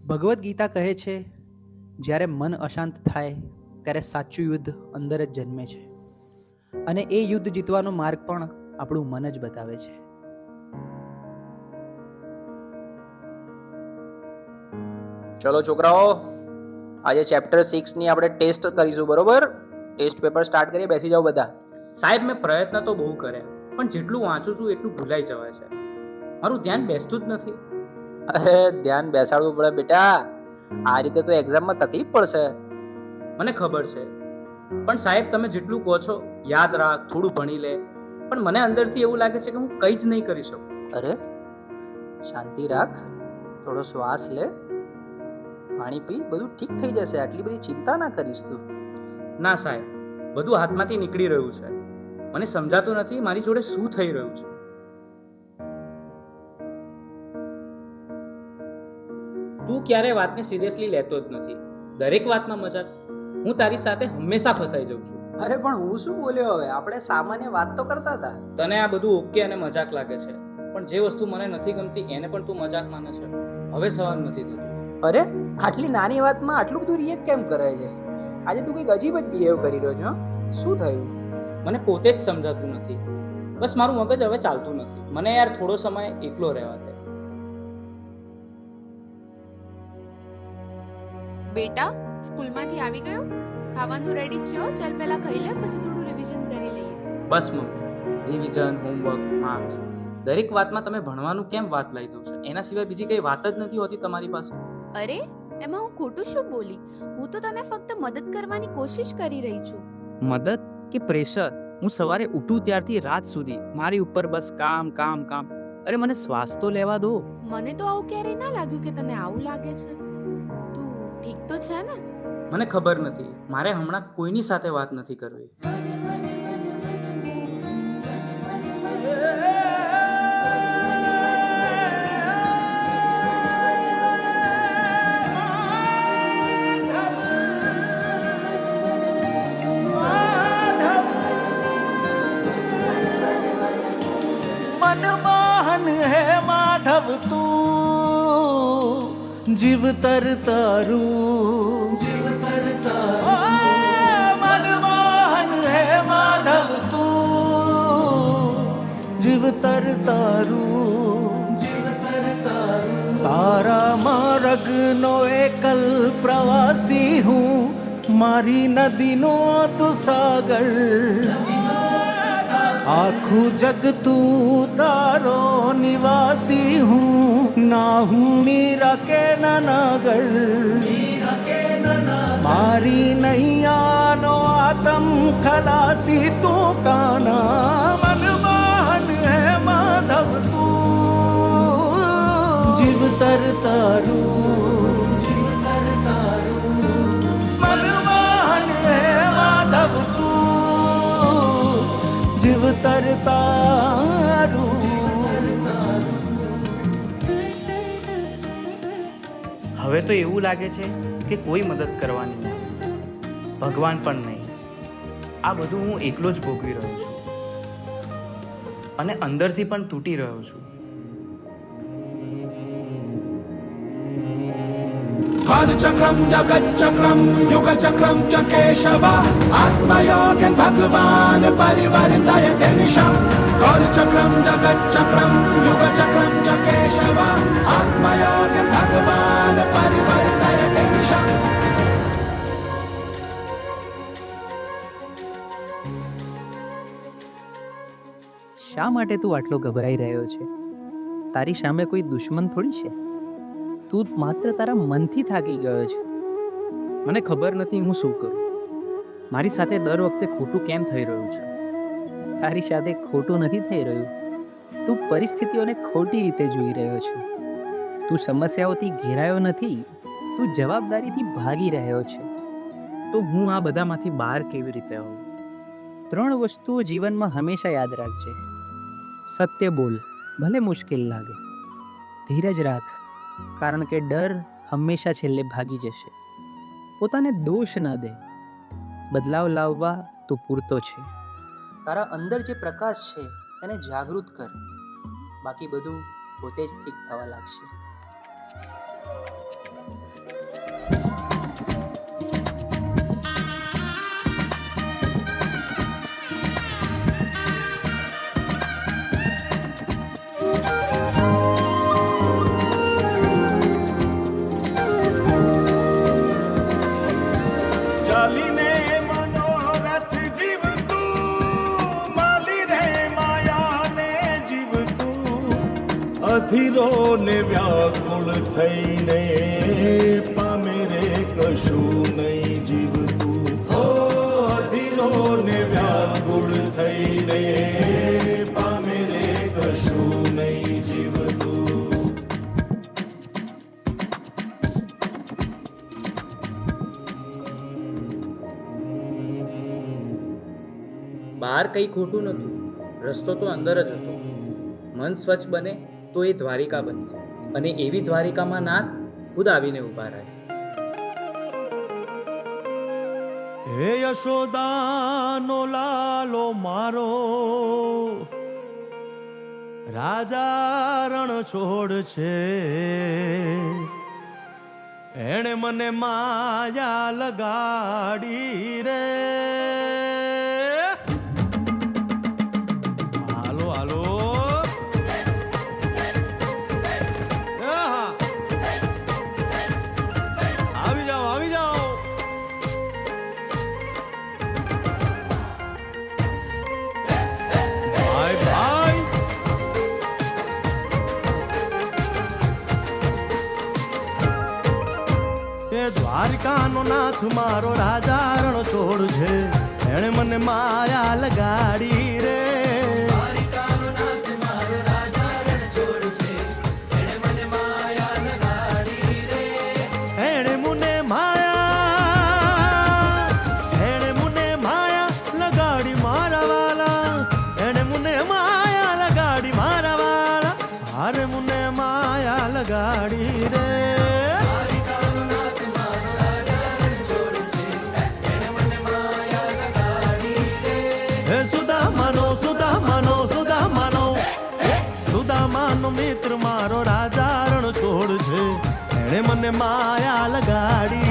ભગવદ્ ગીતા કહે છે, જ્યારે મન અશાંત થાય ત્યારે સાચું યુદ્ધ અંદર જ જન્મે છે, અને એ યુદ્ધ જીતવાનો માર્ગ પણ આપણું મન જ બતાવે છે. ચલો છોકરાઓ, આજે ચેપ્ટર 6 ની આપણે ટેસ્ટ કરીશું. બરોબર? ટેસ્ટ પેપર સ્ટાર્ટ કરીએ. બેસી જાઓ બધા. સાહેબ, મેં પ્રયત્ન તો બહુ કર્યા, પણ જેટલું વાંચું છું એટલું ભૂલાઈ જવાય છે. મારું ધ્યાન બેસતું જ નથી. અરે ધ્યાન બેસાડવું પડે બેટા. આ રીતે તો એક્ઝામમાં તકલીફ પડશે. મને ખબર છે, પણ સાહેબ તમે જેટલું કહો છો યાદ રાખ, થોડું ભણી લે, પણ મને અંદરથી એવું લાગે છે કે હું કંઈ જ નહીં કરી શકું. અરે શાંતિ રાખ, થોડો શ્વાસ લે, પાણી પી, બધું ઠીક થઈ જશે. આટલી બધી ચિંતા ના કરીશ તું. ના સાહેબ, બધું હાથમાંથી નીકળી રહ્યું છે. મને સમજાતું નથી મારી જોડે શું થઈ રહ્યું છે. તું ક્યારે વાતને સિરિયસલી લેતો જ નથી. દરેક વાતમાં મજાક. હું તારી સાથે હંમેશા ફસાઈ જાઉં છું. અરે પણ હું શું બોલ્યો? હવે આપણે સામાન્ય વાત તો કરતા હતા. તને આ બધું ઓકે અને મજાક લાગે છે, પણ જે વસ્તુ મને નથી ગમતી એને પણ તું મજાક માને છે. હવે સહન નથી થતું. અરે આટલી નાની વાતમાં આટલું બધું રિએક્ટ કેમ કરે છે? આજે તું કંઈક અજીબ જ બિહેવ કરી રહ્યો છો. શું થયું? મને પોતે જ સમજાતું નથી. બસ મારું મગજ હવે ચાલતું નથી. મને યાર થોડો સમય એકલો રહેવા દે. બેટા, સ્કૂલમાંથી આવી ગયો? ખાવાનું રેડી છે? ચાલ પહેલા ખાઈ લે, પછી થોડું રિવિઝન કરી લઈએ. બસ મમ્મી, રિવિઝન, હોમવર્ક, માર્ક્સ, દરેક વાતમાં તમે ભણવાનું કેમ વાત લઈ દો છો? એના સિવાય બીજી કઈ વાત જ નથી હોતી તમારી પાસે. અરે એમાં હું ખોટું શું બોલી? હું તો તને ફક્ત મદદ કરવાની કોશિશ કરી રહી છું. મદદ કે પ્રેશર? હું સવારે ઉઠું ત્યારથી રાત સુધી મારી ઉપર બસ કામ કામ કામ. અરે મને શ્વાસ તો લેવા દો. મને તો આવું ક્યારેય ના લાગ્યું કે તને આવું લાગે છે. તું ઠીક તો છે ને? મને ખબર નથી, મારે હમણાં કોઈની સાથે વાત નથી કરવી. मनमोहन है माधव तू, जीवतर तारू, जीवतर तारू। मनमोहन है माधव तू, जीवतर तारू, जीवतर तारू। तारा मार्ग नो एकल प्रवासी हूँ, मारी नदी नो तू सागर। आखू जग तू तारो निवासी हूँ, ना हूँ मीरा के ननागर। मारी नैया नो आतम खलासी तू काना। मनमोहन है माधव तू, जीवतर तारू, जीवतर तारू। मनमोहन है माधव तू, जीवतर तारू। હવે તો એવું લાગે છે કે કોઈ મદદ કરવાની નહીં, ભગવાન પણ નહીં. આ બધું હું એકલો જ ભોગવી રહ્યો છું અને અંદરથી પણ તૂટી રહ્યો છું. कालचक्रम जगच्चक्रम युगचक्रम च केशव आत्मयोगन भगवान परिवर्तयते निशम। कालचक्रम जगच्चक्रम युगचक्रम च केशव आत्मयोगन भगवान परिवर्तयते निशम। શા માટે તું આટલો ગભરાઈ રહ્યો છે? તારી સામે કોઈ દુશ્મન થોડી છે. તું માત્ર તારા મનથી થાકી ગયો છે. મને ખબર નથી હું શું કરું. મારી સાથે દર વખતે ખોટું કેમ થઈ રહ્યું છે? તારી સાથે ખોટું નથી થઈ રહ્યું. તું પરિસ્થિતિઓને ખોટી રીતે જોઈ રહ્યો છે. તું સમસ્યાઓથી ઘેરાયો નથી, તું જવાબદારીથી ભાગી રહ્યો છે. તો હું આ બધામાંથી બહાર કેવી રીતે આવું? 3 વસ્તુઓ જીવનમાં હંમેશા યાદ રાખજે. સત્ય બોલ, ભલે મુશ્કેલ લાગે. ધીરજ રાખ, કારણ કે ડર હંમેશા છેલ્લે ભાગી જશે. પોતાને દોષ ન દે, બદલાવ લાવવા તું પૂરતો છે. તારા અંદર જે પ્રકાશ છે તેને જાગૃત કર, બાકી બધું પોતે જ ઠીક થવા લાગશે. ચાલીને મનોરથ જીવતું માલી રે માયાને જીવતું અધીરો ને વ્યાકુળ થઈને પામે રે કશું નહીં જીવતું ઓ અધીરો ને વ્યાકુળ થઈને પામે રે કશું નહીં જીવતું. બહાર કંઈ ખોટું નહોતું, રસ્તો તો અંદર જ હતો. મન સ્વચ્છ બને તો એ દ્વારિકા બને છે, અને એવી દ્વારિકામાં નાથ ખુદ આવીને ઊભા રહે છે. હે યશોદાનો લાલો મારો રાજા રણ છોડ છે, એણે મને માયા લગાડી રે. હાલો હાલો આહા. આવી જાઓ આવી જાઓ. ભાઈ ભાઈ એ દ્વારકાનો નાથ મારો રાજા રણ છોડ છે, એણે મને માયા લગાડી રે. એણે મને માયા લગાડી મારા વાલા, એણે મને માયા લગાડી મારા વાલા, હારે મને માયા લગાડી રે. હે સુદામાનો મિત્ર મારો રાજા રણ છોડ છે, એણે મને માયા લગાડી